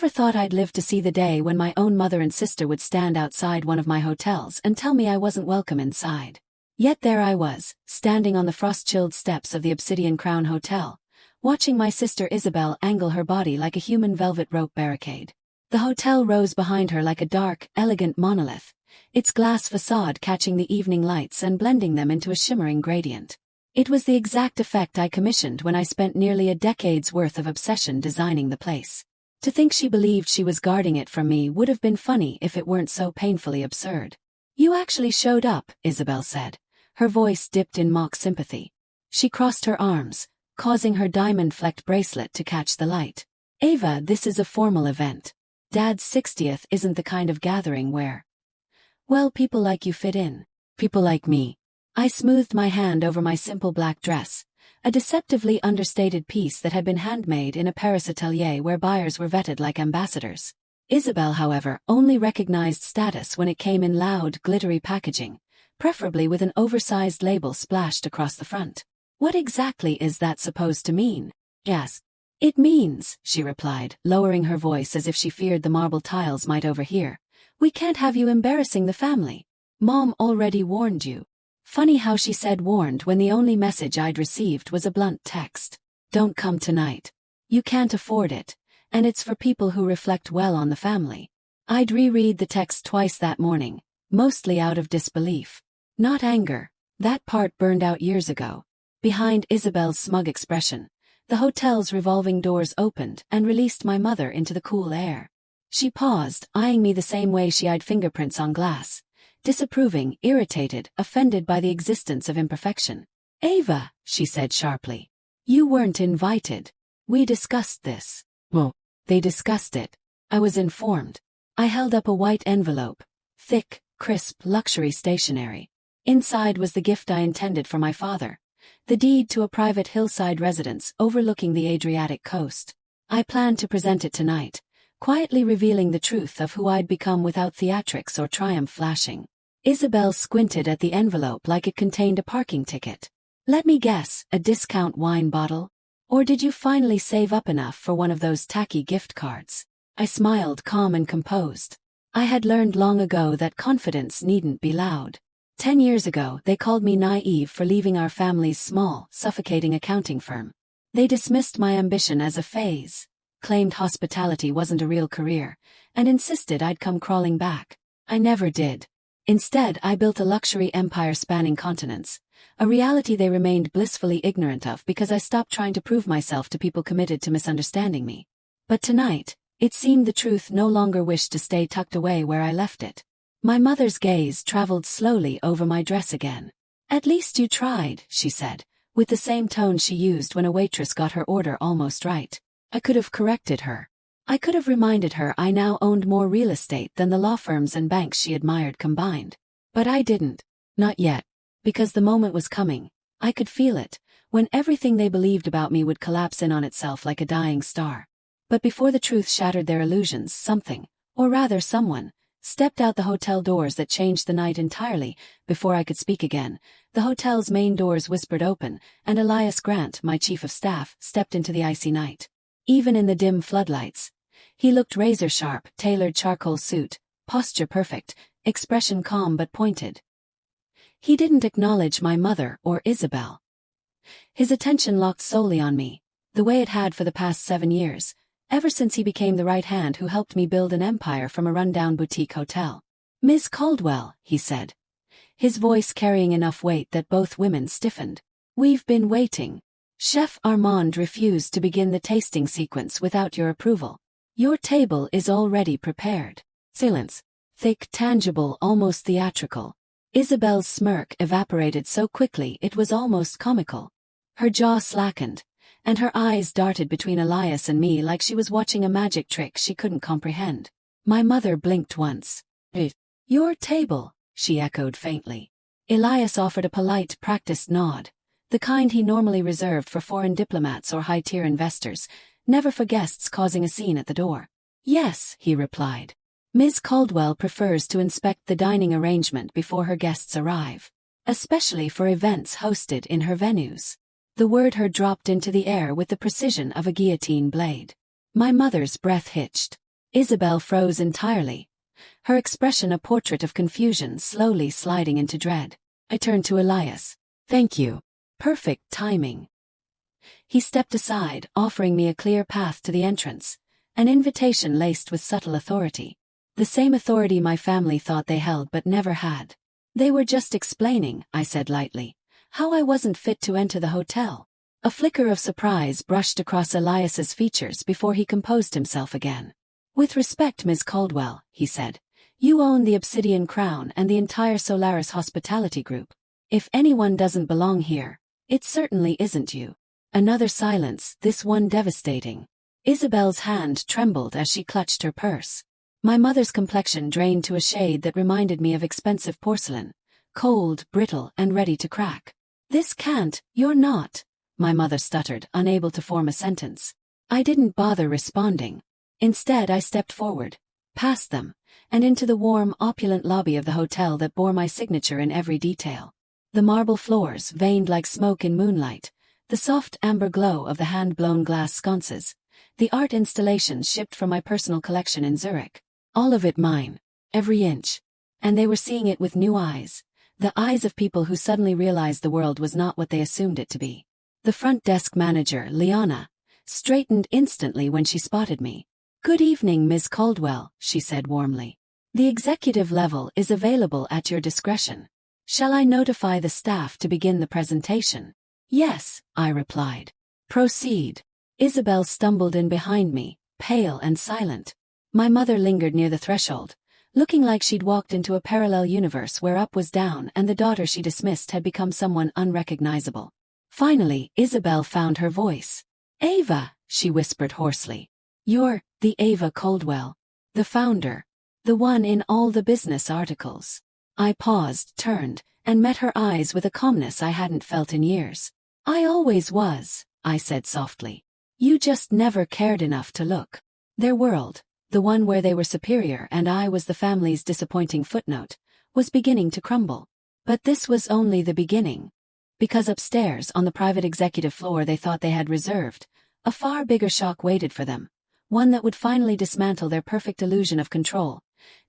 Never thought I'd live to see the day when my own mother and sister would stand outside one of my hotels and tell me I wasn't welcome inside. Yet there I was, standing on the frost-chilled steps of the Obsidian Crown Hotel, watching my sister Isabel angle her body like a human velvet rope barricade. The hotel rose behind her like a dark, elegant monolith, its glass facade catching the evening lights and blending them into a shimmering gradient. It was the exact effect I commissioned when I spent nearly a decade's worth of obsession designing the place. To think she believed she was guarding it from me would have been funny if it weren't so painfully absurd. "You actually showed up," Isabel said. Her voice dipped in mock sympathy. She crossed her arms, causing her diamond-flecked bracelet to catch the light. "Ava, this is a formal event. Dad's 60th isn't the kind of gathering where, well, people like you fit in. People like me." I smoothed my hand over my simple black dress, a deceptively understated piece that had been handmade in a Paris atelier where buyers were vetted like ambassadors. Isabel, however, only recognized status when it came in loud, glittery packaging, preferably with an oversized label splashed across the front. "What exactly is that supposed to mean?" "Yes. It means," she replied, lowering her voice as if she feared the marble tiles might overhear, "we can't have you embarrassing the family. Mom already warned you." Funny how she said warned when the only message I'd received was a blunt text. "Don't come tonight. You can't afford it, and it's for people who reflect well on the family." I'd reread the text twice that morning, mostly out of disbelief. Not anger. That part burned out years ago. Behind Isabel's smug expression, the hotel's revolving doors opened and released my mother into the cool air. She paused, eyeing me the same way she eyed fingerprints on glass. Disapproving, irritated, offended by the existence of imperfection. "Ava," she said sharply. "You weren't invited. We discussed this." "Well, they discussed it." I was informed. I held up a white envelope. Thick, crisp, luxury stationery. Inside was the gift I intended for my father. The deed to a private hillside residence overlooking the Adriatic coast. I planned to present it tonight, quietly revealing the truth of who I'd become without theatrics or triumph flashing. Isabel squinted at the envelope like it contained a parking ticket. "Let me guess, a discount wine bottle? Or did you finally save up enough for one of those tacky gift cards?" I smiled, calm and composed. I had learned long ago that confidence needn't be loud. 10 years ago, they called me naive for leaving our family's small, suffocating accounting firm. They dismissed my ambition as a phase, claimed hospitality wasn't a real career, and insisted I'd come crawling back. I never did. Instead, I built a luxury empire spanning continents, a reality they remained blissfully ignorant of because I stopped trying to prove myself to people committed to misunderstanding me. But tonight, it seemed the truth no longer wished to stay tucked away where I left it. My mother's gaze traveled slowly over my dress again. "At least you tried," she said, with the same tone she used when a waitress got her order almost right. I could have corrected her. I could have reminded her I now owned more real estate than the law firms and banks she admired combined. But I didn't. Not yet. Because the moment was coming. I could feel it, when everything they believed about me would collapse in on itself like a dying star. But before the truth shattered their illusions, something, or rather someone, stepped out the hotel doors that changed the night entirely. Before I could speak again, the hotel's main doors whispered open, and Elias Grant, my chief of staff, stepped into the icy night. Even in the dim floodlights, he looked razor-sharp, tailored charcoal suit, posture perfect, expression calm but pointed. He didn't acknowledge my mother or Isabel. His attention locked solely on me, the way it had for the past 7 years. Ever since he became the right hand who helped me build an empire from a rundown boutique hotel. "Miss Caldwell," he said, his voice carrying enough weight that both women stiffened. "We've been waiting. Chef Armand refused to begin the tasting sequence without your approval. Your table is already prepared." Silence. Thick, tangible, almost theatrical. Isabel's smirk evaporated so quickly it was almost comical. Her jaw slackened, and her eyes darted between Elias and me like she was watching a magic trick she couldn't comprehend. My mother blinked once. "Your table," she echoed faintly. Elias offered a polite, practiced nod, the kind he normally reserved for foreign diplomats or high-tier investors, never for guests causing a scene at the door. "Yes," he replied. "Ms. Caldwell prefers to inspect the dining arrangement before her guests arrive, especially for events hosted in her venues." The word "her" dropped into the air with the precision of a guillotine blade. My mother's breath hitched. Isabel froze entirely, her expression a portrait of confusion slowly sliding into dread. I turned to Elias. "Thank you. Perfect timing." He stepped aside, offering me a clear path to the entrance, an invitation laced with subtle authority. The same authority my family thought they held but never had. "They were just explaining," I said lightly, "how I wasn't fit to enter the hotel." A flicker of surprise brushed across Elias's features before he composed himself again. "With respect, Ms. Caldwell," he said, "you own the Obsidian Crown and the entire Solaris Hospitality Group. If anyone doesn't belong here, it certainly isn't you." Another silence, this one devastating. Isabel's hand trembled as she clutched her purse. My mother's complexion drained to a shade that reminded me of expensive porcelain, cold, brittle, and ready to crack. "This can't, you're not," my mother stuttered, unable to form a sentence. I didn't bother responding. Instead, I stepped forward, past them, and into the warm, opulent lobby of the hotel that bore my signature in every detail. The marble floors veined like smoke in moonlight, the soft amber glow of the hand-blown glass sconces, the art installations shipped from my personal collection in Zurich. All of it mine, every inch. And they were seeing it with new eyes, the eyes of people who suddenly realized the world was not what they assumed it to be. The front desk manager, Liana, straightened instantly when she spotted me. "Good evening, Ms. Caldwell," she said warmly. "The executive level is available at your discretion. Shall I notify the staff to begin the presentation?" "Yes," I replied. "Proceed." Isabel stumbled in behind me, pale and silent. My mother lingered near the threshold, looking like she'd walked into a parallel universe where up was down and the daughter she dismissed had become someone unrecognizable. Finally, Isabel found her voice. "Ava," she whispered hoarsely. "You're the Ava Caldwell. The founder. The one in all the business articles." I paused, turned, and met her eyes with a calmness I hadn't felt in years. "I always was," I said softly. "You just never cared enough to look." Their world, the one where they were superior and I was the family's disappointing footnote, was beginning to crumble. But this was only the beginning. Because upstairs on the private executive floor they thought they had reserved, a far bigger shock waited for them, one that would finally dismantle their perfect illusion of control.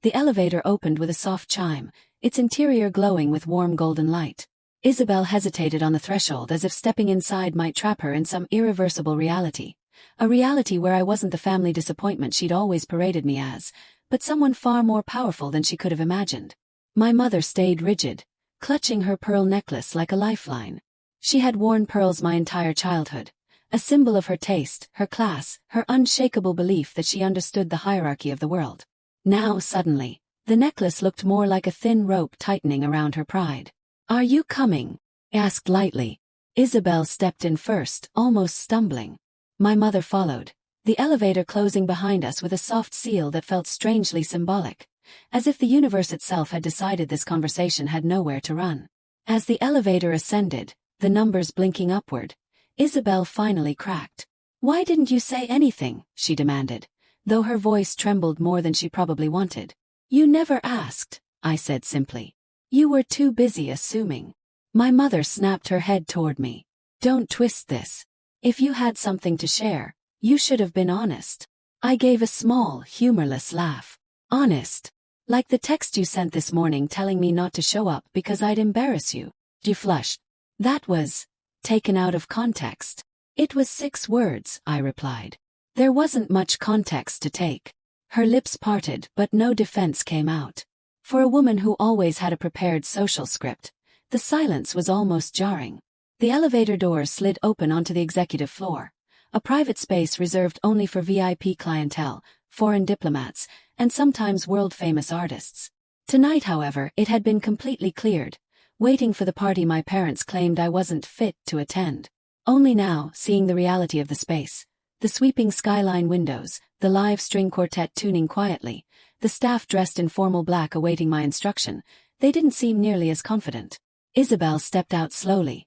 The elevator opened with a soft chime, its interior glowing with warm golden light. Isabel hesitated on the threshold as if stepping inside might trap her in some irreversible reality. A reality where I wasn't the family disappointment she'd always paraded me as, but someone far more powerful than she could have imagined. My mother stayed rigid, clutching her pearl necklace like a lifeline. She had worn pearls my entire childhood, a symbol of her taste, her class, her unshakable belief that she understood the hierarchy of the world. Now, suddenly, the necklace looked more like a thin rope tightening around her pride. "Are you coming?" I asked lightly. Isabel stepped in first, almost stumbling. My mother followed, the elevator closing behind us with a soft seal that felt strangely symbolic, as if the universe itself had decided this conversation had nowhere to run. As the elevator ascended, the numbers blinking upward, Isabel finally cracked. "Why didn't you say anything?" she demanded, though her voice trembled more than she probably wanted. "You never asked," I said simply. "You were too busy assuming." My mother snapped her head toward me. "Don't twist this. If you had something to share, you should have been honest." I gave a small, humorless laugh. "Honest? Like the text you sent this morning telling me not to show up because I'd embarrass you." She flushed. "That was taken out of context." "It was 6 words," I replied. "There wasn't much context to take." Her lips parted, but no defense came out. For a woman who always had a prepared social script, the silence was almost jarring. The elevator doors slid open onto the executive floor, a private space reserved only for VIP clientele, foreign diplomats, and sometimes world-famous artists. Tonight, however, it had been completely cleared, waiting for the party my parents claimed I wasn't fit to attend. Only now, seeing the reality of the space, the sweeping skyline windows, the live string quartet tuning quietly, the staff dressed in formal black awaiting my instruction, they didn't seem nearly as confident. Isabel stepped out slowly,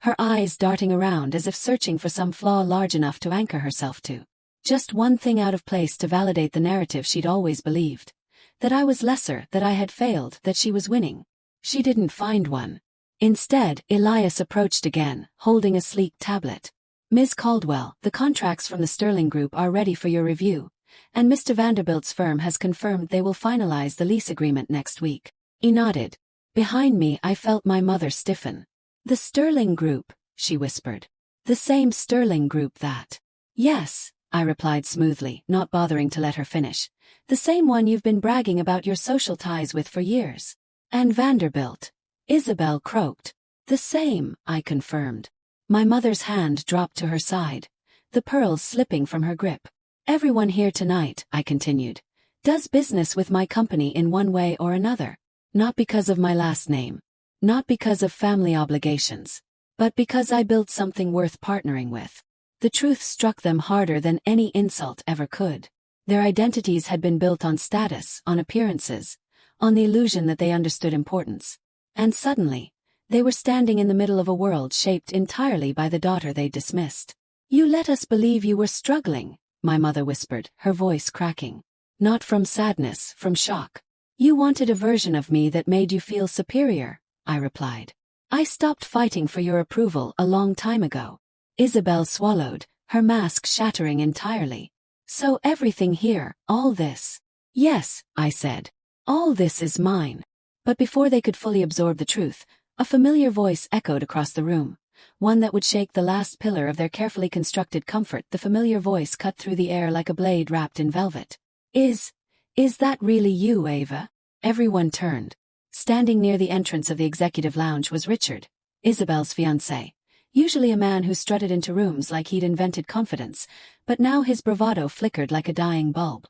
her eyes darting around as if searching for some flaw large enough to anchor herself to. Just one thing out of place to validate the narrative she'd always believed. That I was lesser, that I had failed, that she was winning. She didn't find one. Instead, Elias approached again, holding a sleek tablet. "Ms. Caldwell, the contracts from the Sterling Group are ready for your review. and Mr. Vanderbilt's firm has confirmed they will finalize the lease agreement next week. He nodded. Behind me I felt my mother stiffen. The Sterling Group, she whispered. The same Sterling Group that... Yes, I replied smoothly, not bothering to let her finish. The same one you've been bragging about your social ties with for years. And Vanderbilt. Isabel croaked. The same, I confirmed. My mother's hand dropped to her side, the pearls slipping from her grip. Everyone here tonight, I continued, does business with my company in one way or another. Not because of my last name. Not because of family obligations. But because I built something worth partnering with. The truth struck them harder than any insult ever could. Their identities had been built on status, on appearances, on the illusion that they understood importance. And suddenly, they were standing in the middle of a world shaped entirely by the daughter they dismissed. You let us believe you were struggling, my mother whispered, her voice cracking. Not from sadness, from shock. You wanted a version of me that made you feel superior, I replied. I stopped fighting for your approval a long time ago. Isabel swallowed, her mask shattering entirely. So everything here, all this. Yes, I said. All this is mine. But before they could fully absorb the truth, a familiar voice echoed across the room. One that would shake the last pillar of their carefully constructed comfort. The familiar voice cut through the air like a blade wrapped in velvet. Is that really you, Ava? Everyone turned. Standing near the entrance of the executive lounge was Richard, Isabel's fiancé. Usually a man who strutted into rooms like he'd invented confidence, but now his bravado flickered like a dying bulb.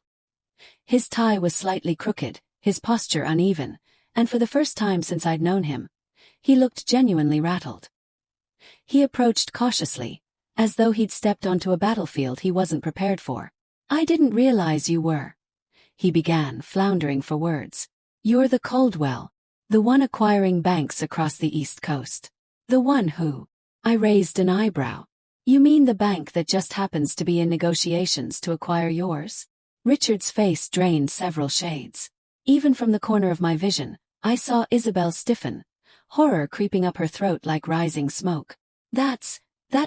His tie was slightly crooked, his posture uneven, and for the first time since I'd known him, he looked genuinely rattled. He approached cautiously, as though he'd stepped onto a battlefield he wasn't prepared for. I didn't realize you were. He began, floundering for words. You're the Caldwell. The one acquiring banks across the East Coast. The one who... I raised an eyebrow. You mean the bank that just happens to be in negotiations to acquire yours? Richard's face drained several shades. Even from the corner of my vision, I saw Isabel stiffen, horror creeping up her throat like rising smoke. That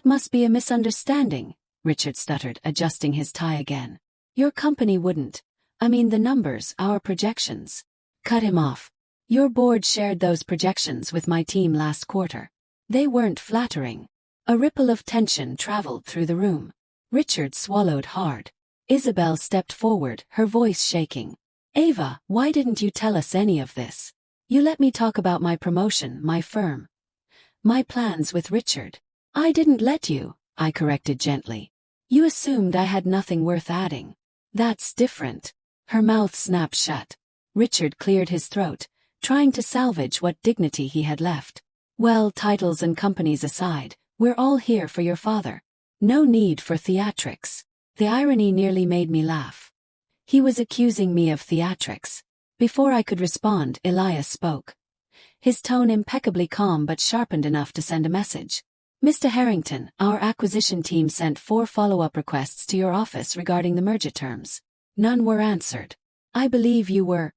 must be a misunderstanding, Richard stuttered, adjusting his tie again. Your company wouldn't. I mean the numbers, our projections. Cut him off. Your board shared those projections with my team last quarter. They weren't flattering. A ripple of tension traveled through the room. Richard swallowed hard. Isabel stepped forward, her voice shaking. Ava, why didn't you tell us any of this? You let me talk about my promotion, my firm. My plans with Richard. I didn't let you, I corrected gently. You assumed I had nothing worth adding. That's different. Her mouth snapped shut. Richard cleared his throat, trying to salvage what dignity he had left. Well, titles and companies aside, we're all here for your father. No need for theatrics. The irony nearly made me laugh. He was accusing me of theatrics. Before I could respond, Elias spoke. His tone impeccably calm but sharpened enough to send a message. Mr. Harrington, our acquisition team sent 4 follow-up requests to your office regarding the merger terms. None were answered. I believe you were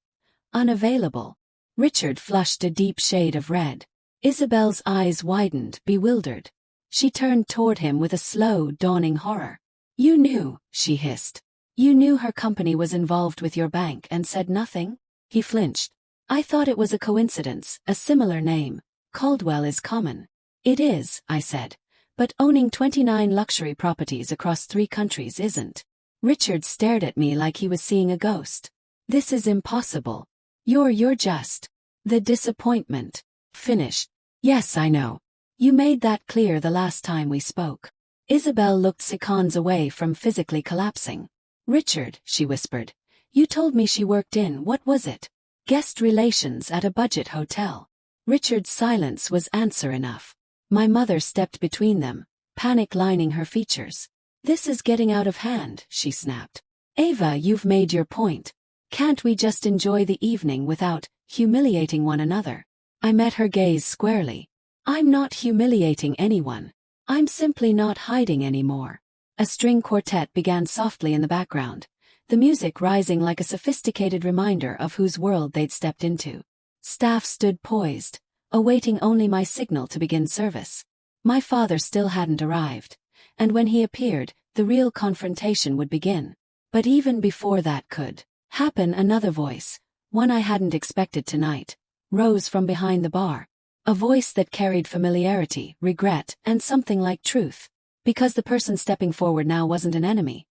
unavailable. Richard flushed a deep shade of red. Isabel's eyes widened, bewildered. She turned toward him with a slow, dawning horror. You knew, she hissed. You knew her company was involved with your bank and said nothing? He flinched. I thought it was a coincidence, a similar name. Caldwell is common. It is, I said. But owning 29 luxury properties across 3 countries isn't. Richard stared at me like he was seeing a ghost. This is impossible. You're just... The disappointment. Finished. Yes, I know. You made that clear the last time we spoke. Isabel looked seconds away from physically collapsing. Richard, she whispered. You told me she worked in, what was it? Guest relations at a budget hotel. Richard's silence was answer enough. My mother stepped between them, panic lining her features. This is getting out of hand, she snapped. Ava, you've made your point. Can't we just enjoy the evening without humiliating one another? I met her gaze squarely. I'm not humiliating anyone. I'm simply not hiding anymore. A string quartet began softly in the background, the music rising like a sophisticated reminder of whose world they'd stepped into. Staff stood poised, awaiting only my signal to begin service. My father still hadn't arrived, and when he appeared, the real confrontation would begin. But even before that could happen, another voice, one I hadn't expected tonight, rose from behind the bar. A voice that carried familiarity, regret, and something like truth. Because the person stepping forward now wasn't an enemy,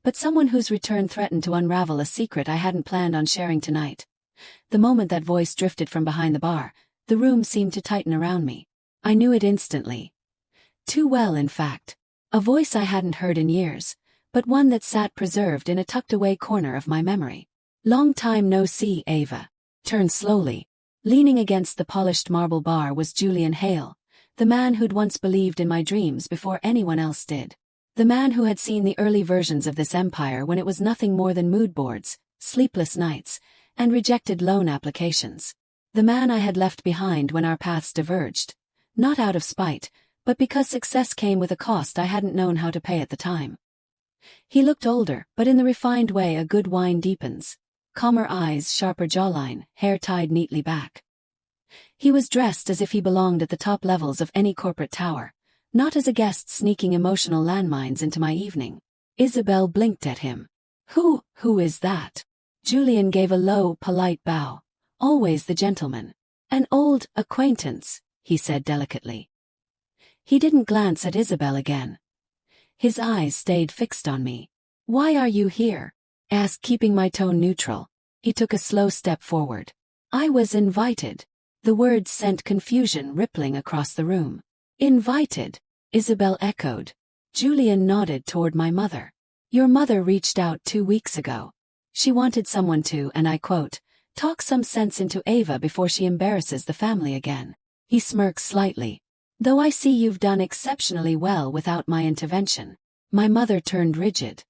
but someone whose return threatened to unravel a secret I hadn't planned on sharing tonight. The moment that voice drifted from behind the bar, the room seemed to tighten around me. I knew it instantly. Too well, in fact. A voice I hadn't heard in years, but one that sat preserved in a tucked-away corner of my memory. "Long time no see, Ava." Turned slowly. Leaning against the polished marble bar was Julian Hale, the man who'd once believed in my dreams before anyone else did. The man who had seen the early versions of this empire when it was nothing more than mood boards, sleepless nights, and rejected loan applications. The man I had left behind when our paths diverged, not out of spite, but because success came with a cost I hadn't known how to pay at the time. He looked older, but in the refined way a good wine deepens. Calmer eyes, sharper jawline, hair tied neatly back. He was dressed as if he belonged at the top levels of any corporate tower, not as a guest sneaking emotional landmines into my evening. Isabel blinked at him. Who is that?" Julian gave a low, polite bow. "Always the gentleman." "An old acquaintance," he said delicately. He didn't glance at Isabel again. His eyes stayed fixed on me. "Why are you here?" asked, keeping my tone neutral. He took a slow step forward. "I was invited." The words sent confusion rippling across the room. "Invited?" Isabel echoed. Julian nodded toward my mother. "Your mother reached out 2 weeks ago. She wanted someone to, and I quote, talk some sense into Ava before she embarrasses the family again." He smirked slightly. "Though I see you've done exceptionally well without my intervention." My mother turned rigid.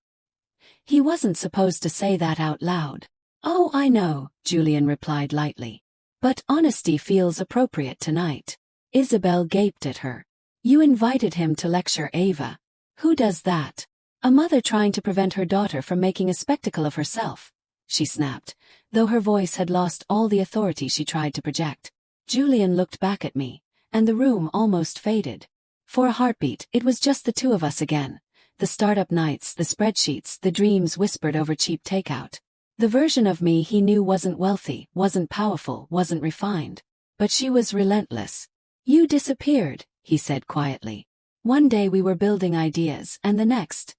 He wasn't supposed to say that out loud. "Oh, I know," Julian replied lightly. "But honesty feels appropriate tonight." Isabel gaped at her. "You invited him to lecture Ava. Who does that?" "A mother trying to prevent her daughter from making a spectacle of herself," she snapped, though her voice had lost all the authority she tried to project. Julian looked back at me, and the room almost faded. For a heartbeat, it was just the two of us again. The startup nights, the spreadsheets, the dreams whispered over cheap takeout. The version of me he knew wasn't wealthy, wasn't powerful, wasn't refined. But she was relentless. "You disappeared," he said quietly. "One day we were building ideas, and the next,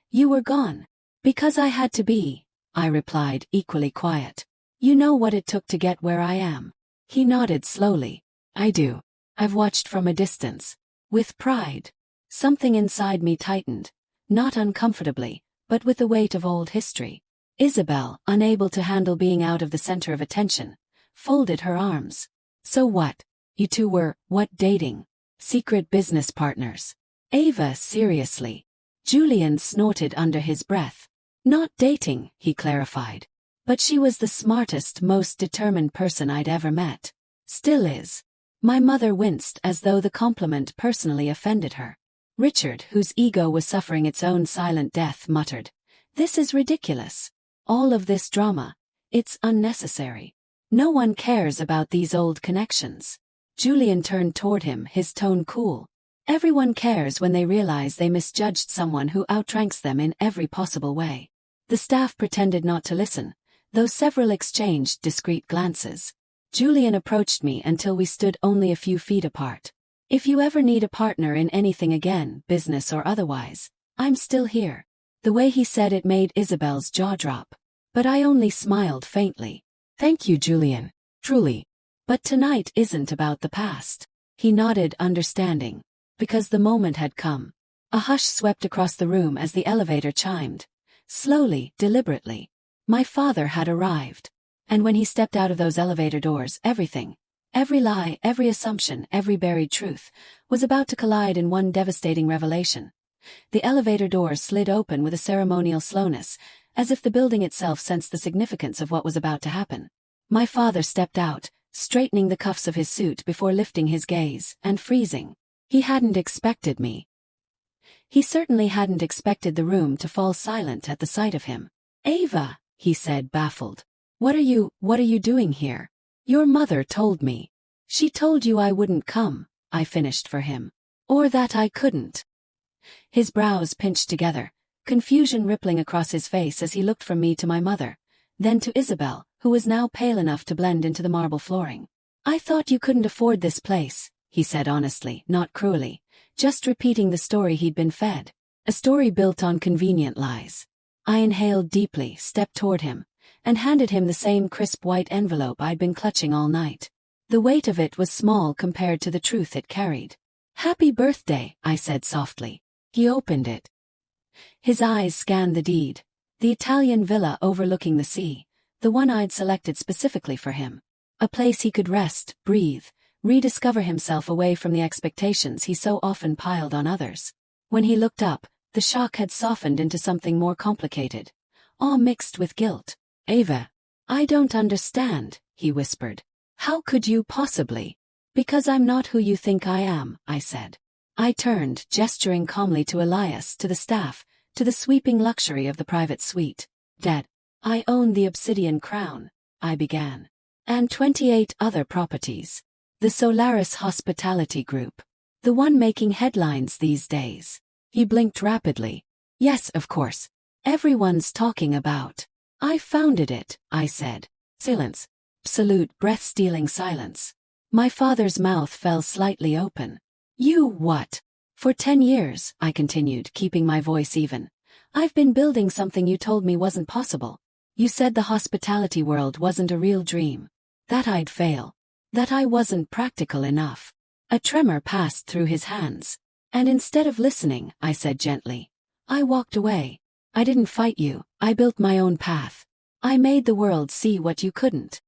you were gone." "Because I had to be," I replied, equally quiet. "You know what it took to get where I am." He nodded slowly. "I do. I've watched from a distance. With pride." Something inside me tightened. Not uncomfortably, but with the weight of old history. Isabel, unable to handle being out of the center of attention, folded her arms. "So what? You two were, what, dating? Secret business partners?" "Ava, seriously." Julian snorted under his breath. "Not dating," he clarified. "But she was the smartest, most determined person I'd ever met. Still is." My mother winced as though the compliment personally offended her. Richard, whose ego was suffering its own silent death, muttered, "This is ridiculous. All of this drama. It's unnecessary. No one cares about these old connections." Julian turned toward him, his tone cool. "Everyone cares when they realize they misjudged someone who outranks them in every possible way." The staff pretended not to listen, though several exchanged discreet glances. Julian approached me until we stood only a few feet apart. "If you ever need a partner in anything again, business or otherwise, I'm still here." The way he said it made Isabel's jaw drop. But I only smiled faintly. "Thank you, Julian. Truly. But tonight isn't about the past." He nodded, understanding. Because the moment had come. A hush swept across the room as the elevator chimed. Slowly, deliberately. My father had arrived. And when he stepped out of those elevator doors, everything, every lie, every assumption, every buried truth, was about to collide in one devastating revelation. The elevator doors slid open with a ceremonial slowness, as if the building itself sensed the significance of what was about to happen. My father stepped out, straightening the cuffs of his suit before lifting his gaze, and freezing. He hadn't expected me. He certainly hadn't expected the room to fall silent at the sight of him. "Ava," he said, baffled. What are you doing here?" "Your mother told me." "She told you I wouldn't come," I finished for him. "Or that I couldn't." His brows pinched together, confusion rippling across his face as he looked from me to my mother, then to Isabel, who was now pale enough to blend into the marble flooring. "I thought you couldn't afford this place," he said honestly, not cruelly, just repeating the story he'd been fed. A story built on convenient lies. I inhaled deeply, stepped toward him, and handed him the same crisp white envelope I'd been clutching all night. The weight of it was small compared to the truth it carried. "Happy birthday," I said softly. He opened it. His eyes scanned the deed. The Italian villa overlooking the sea, the one I'd selected specifically for him. A place he could rest, breathe, rediscover himself away from the expectations he so often piled on others. When he looked up, the shock had softened into something more complicated, awe mixed with guilt. "Ava, I don't understand," he whispered. "How could you possibly?" "Because I'm not who you think I am," I said. I turned, gesturing calmly to Elias, to the staff, to the sweeping luxury of the private suite. "Dad, I own the Obsidian Crown," I began. "And 28 other properties. The Solaris Hospitality Group. The one making headlines these days." He blinked rapidly. "Yes, of course. Everyone's talking about." "I founded it," I said. Silence. Absolute breath-stealing silence. My father's mouth fell slightly open. "You what?" "For 10 years," I continued, keeping my voice even. "I've been building something you told me wasn't possible. You said the hospitality world wasn't a real dream. That I'd fail. That I wasn't practical enough." A tremor passed through his hands. "And instead of listening," I said gently, "I walked away. I didn't fight you, I built my own path. I made the world see what you couldn't."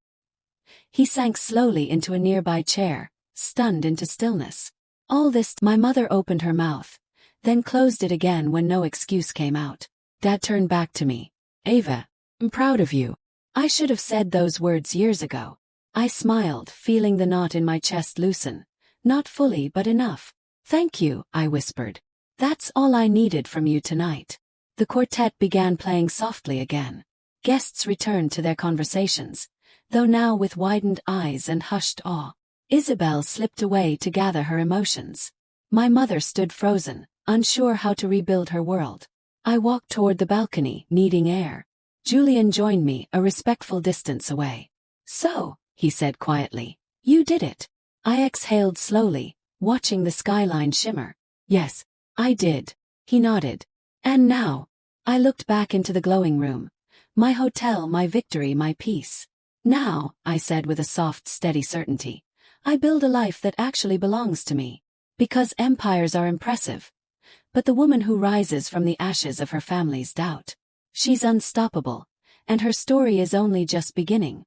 He sank slowly into a nearby chair, stunned into stillness. All this, my mother opened her mouth, then closed it again when no excuse came out. Dad turned back to me. "Ava, I'm proud of you." I should have said those words years ago. I smiled, feeling the knot in my chest loosen. Not fully, but enough. "Thank you," I whispered. "That's all I needed from you tonight." The quartet began playing softly again. Guests returned to their conversations, though now with widened eyes and hushed awe. Isabel slipped away to gather her emotions. My mother stood frozen, unsure how to rebuild her world. I walked toward the balcony, needing air. Julian joined me, a respectful distance away. "So," he said quietly, "you did it." I exhaled slowly, watching the skyline shimmer. "Yes, I did." He nodded. "And now?" I looked back into the glowing room. "My hotel, my victory, my peace." "Now," I said with a soft, steady certainty, "I build a life that actually belongs to me. Because empires are impressive. But the woman who rises from the ashes of her family's doubt, she's unstoppable, and her story is only just beginning."